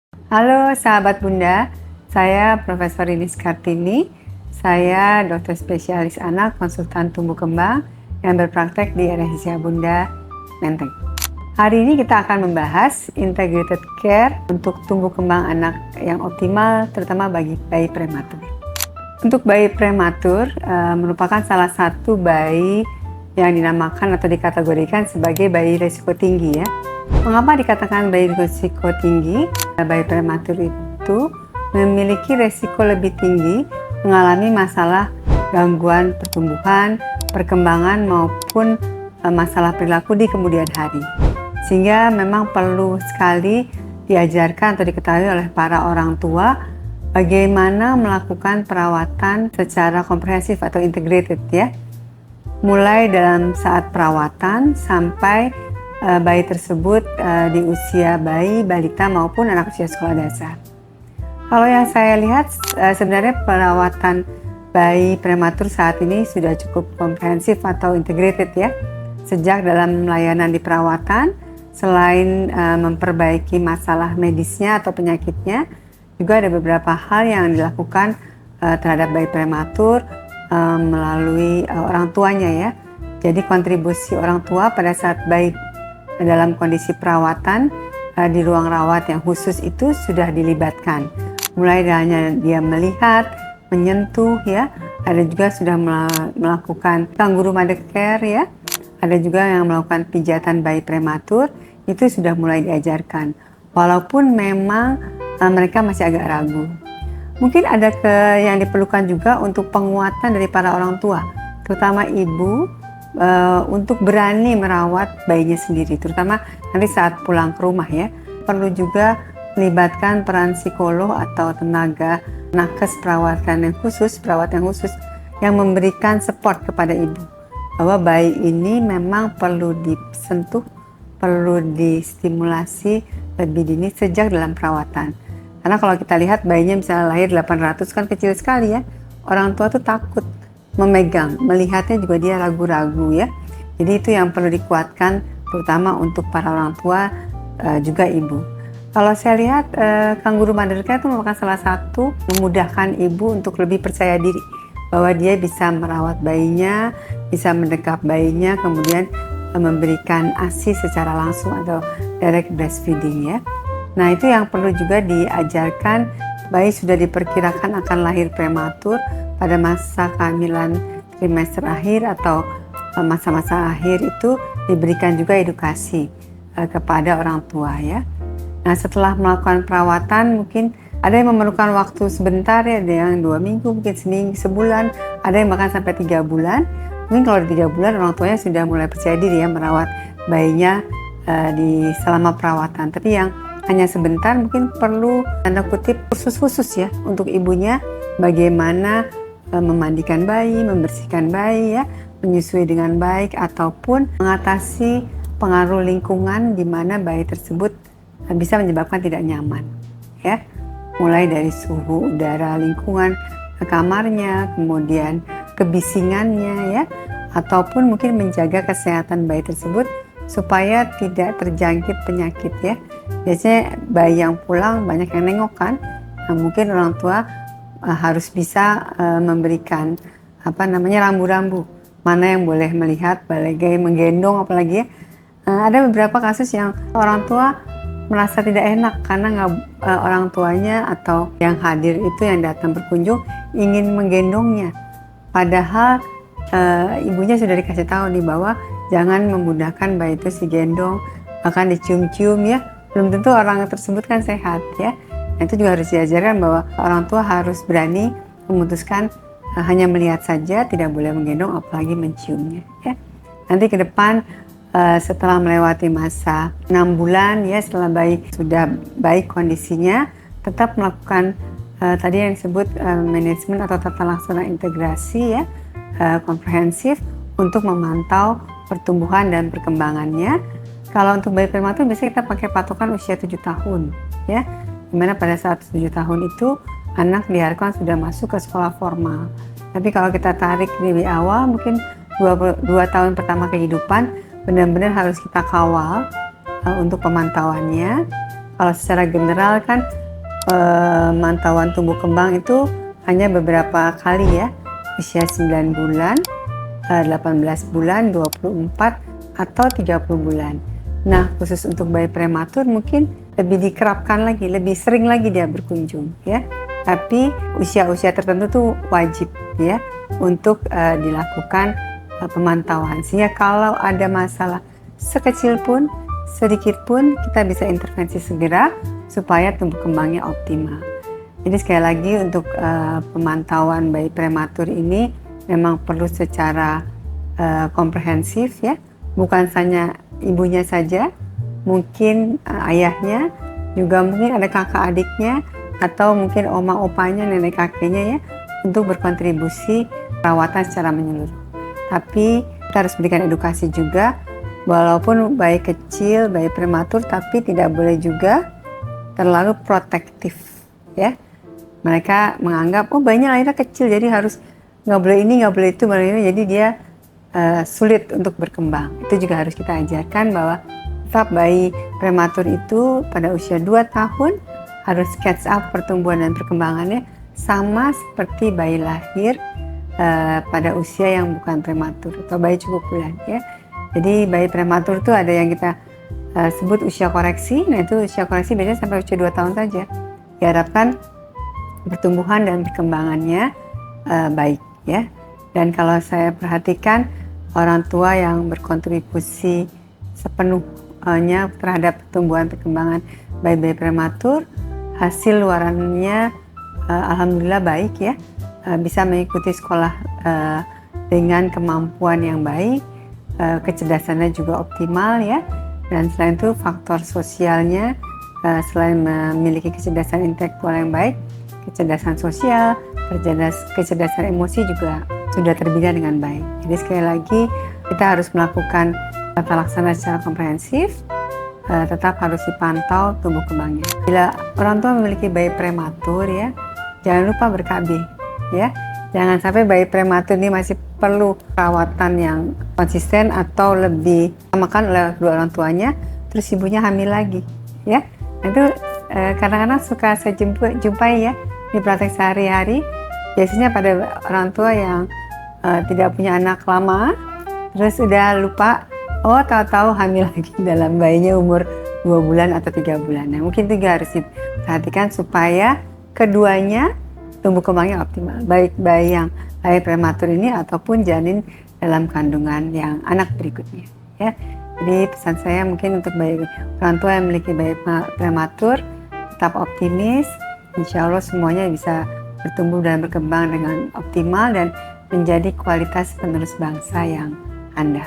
Halo sahabat Bunda, saya Profesor Inis Kartini. Saya dokter spesialis anak konsultan tumbuh kembang yang berpraktek di RSCA Bunda, Menteng. Hari ini kita akan membahas integrated care untuk tumbuh kembang anak yang optimal, terutama bagi bayi prematur. Untuk bayi prematur merupakan salah satu bayi yang dinamakan atau dikategorikan sebagai bayi risiko tinggi ya. Mengapa dikatakan bayi risiko tinggi? Bayi prematur itu memiliki risiko lebih tinggi mengalami masalah gangguan pertumbuhan, perkembangan maupun masalah perilaku di kemudian hari. Sehingga memang perlu sekali diajarkan atau diketahui oleh para orang tua bagaimana melakukan perawatan secara komprehensif atau integrated ya. Mulai dalam saat perawatan sampai bayi tersebut di usia bayi, balita maupun anak usia sekolah dasar. Kalau yang saya lihat sebenarnya perawatan bayi prematur saat ini sudah cukup komprehensif atau integrated ya. Sejak dalam layanan di perawatan, selain memperbaiki masalah medisnya atau penyakitnya, juga ada beberapa hal yang dilakukan terhadap bayi prematur melalui orang tuanya ya. Jadi kontribusi orang tua pada saat bayi dalam kondisi perawatan di ruang rawat yang khusus itu sudah dilibatkan. Mulai dari dia melihat, menyentuh ya, ada juga sudah melakukan kangguru mother care ya, ada juga yang melakukan pijatan bayi prematur, itu sudah mulai diajarkan. Walaupun memang mereka masih agak ragu. Mungkin ada yang diperlukan juga untuk penguatan dari para orang tua, terutama ibu, untuk berani merawat bayinya sendiri, terutama nanti saat pulang ke rumah ya. Perlu juga melibatkan peran psikolog atau tenaga nakes perawat yang khusus yang memberikan support kepada ibu bahwa bayi ini memang perlu disentuh, perlu distimulasi lebih dini sejak dalam perawatan. Karena kalau kita lihat bayinya misalnya lahir 800 kan kecil sekali ya, orang tua tuh takut memegang, melihatnya juga dia ragu-ragu ya. Jadi itu yang perlu dikuatkan terutama untuk para orang tua juga ibu. Kalau saya lihat kangguru mother care itu merupakan salah satu memudahkan ibu untuk lebih percaya diri bahwa dia bisa merawat bayinya, bisa mendekap bayinya, kemudian memberikan ASI secara langsung atau direct breastfeeding ya. Nah itu yang perlu juga diajarkan. Bayi sudah diperkirakan akan lahir prematur pada masa kehamilan trimester akhir atau masa-masa akhir itu diberikan juga edukasi kepada orang tua ya. Nah setelah melakukan perawatan mungkin ada yang memerlukan waktu sebentar ya, ada yang 2 minggu, mungkin seminggu, sebulan, ada yang bahkan sampai 3 bulan. Mungkin kalau di 3 bulan orang tuanya sudah mulai percaya diri ya merawat bayinya di selama perawatan. Tapi yang hanya sebentar mungkin perlu tanda kutip khusus ya untuk ibunya bagaimana memandikan bayi, membersihkan bayi ya, menyusui dengan baik ataupun mengatasi pengaruh lingkungan di mana bayi tersebut bisa menyebabkan tidak nyaman ya. Mulai dari suhu udara lingkungan kamarnya, kemudian kebisingannya ya, ataupun mungkin menjaga kesehatan bayi tersebut supaya tidak terjangkit penyakit ya. Biasanya bayi yang pulang banyak yang nengok kan. Nah, mungkin orang tua harus bisa memberikan rambu-rambu mana yang boleh melihat, boleh menggendong apalagi ya. Ada beberapa kasus yang orang tua merasa tidak enak karena orang tuanya atau yang hadir itu yang datang berkunjung ingin menggendongnya. Padahal ibunya sudah dikasih tahu nih bahwa jangan memudahkan bayi itu digendong, bahkan dicium-cium ya. Belum tentu orang tersebut kan sehat ya. Nah, itu juga harus diajarkan bahwa orang tua harus berani memutuskan hanya melihat saja, tidak boleh menggendong apalagi menciumnya ya. Nanti ke depan setelah melewati masa 6 bulan ya, setelah bayi sudah baik kondisinya, tetap melakukan tadi yang disebut manajemen atau tata laksana integrasi ya, komprehensif untuk memantau pertumbuhan dan perkembangannya. Kalau untuk bayi prematur biasanya kita pakai patokan usia 7 tahun ya, dimana pada saat 7 tahun itu anak diharapkan sudah masuk ke sekolah formal. Tapi kalau kita tarik dari awal mungkin 2 tahun pertama kehidupan benar-benar harus kita kawal untuk pemantauannya. Kalau secara general kan pemantauan tumbuh kembang itu hanya beberapa kali ya, usia 9 bulan, 18 bulan, 24 atau 30 bulan. Nah, khusus untuk bayi prematur mungkin lebih dikerapkan lagi, lebih sering lagi dia berkunjung ya. Tapi usia-usia tertentu tuh wajib ya untuk dilakukan pemantauan. Sehingga kalau ada masalah sekecil pun, sedikit pun, kita bisa intervensi segera supaya tumbuh kembangnya optimal. Jadi sekali lagi untuk pemantauan bayi prematur ini memang perlu secara komprehensif ya, bukan hanya ibunya saja, mungkin ayahnya, juga mungkin ada kakak adiknya, atau mungkin oma opanya, nenek kakeknya ya, untuk berkontribusi perawatan secara menyeluruh. Tapi kita harus berikan edukasi juga, walaupun bayi kecil, bayi prematur, tapi tidak boleh juga terlalu protektif ya. Mereka menganggap oh bayinya lahirnya kecil jadi harus nggak boleh ini, nggak boleh itu, jadi dia sulit untuk berkembang. Itu juga harus kita ajarkan bahwa tetap bayi prematur itu pada usia 2 tahun harus catch up pertumbuhan dan perkembangannya sama seperti bayi lahir pada usia yang bukan prematur atau bayi cukup bulan ya. Jadi bayi prematur itu ada yang kita sebut usia koreksi. Nah itu usia koreksi biasanya sampai usia 2 tahun saja. Diharapkan pertumbuhan dan perkembangannya baik ya. Dan kalau saya perhatikan orang tua yang berkontribusi sepenuhnya terhadap pertumbuhan perkembangan bayi-bayi prematur, hasil luarannya alhamdulillah baik ya, bisa mengikuti sekolah dengan kemampuan yang baik, kecerdasannya juga optimal ya, dan selain itu faktor sosialnya selain memiliki kecerdasan intelektual yang baik, kecerdasan sosial, kecerdasan emosi juga sudah terbina dengan baik. Jadi sekali lagi kita harus melakukan tata laksana secara komprehensif, tetap harus dipantau tumbuh kembangnya. Bila orang tua memiliki bayi prematur ya, jangan lupa ber-KB ya. Jangan sampai bayi prematur ini masih perlu perawatan yang konsisten atau lebih makan oleh kedua orang tuanya, terus ibunya hamil lagi ya. Itu kadang-kadang suka saya jumpai ya di praktek sehari-hari. Biasanya pada orang tua yang tidak punya anak lama, terus udah lupa, oh tahu-tahu hamil lagi dalam bayinya umur 2 bulan atau 3 bulan. Nah mungkin itu juga harus diperhatikan supaya keduanya tumbuh kembangnya optimal. Baik bayi yang lahir prematur ini ataupun janin dalam kandungan yang anak berikutnya. Ya. Jadi pesan saya mungkin untuk bayi orang tua yang memiliki bayi prematur, tetap optimis, insya Allah semuanya bisa bertumbuh dan berkembang dengan optimal dan menjadi kualitas penerus bangsa yang handal.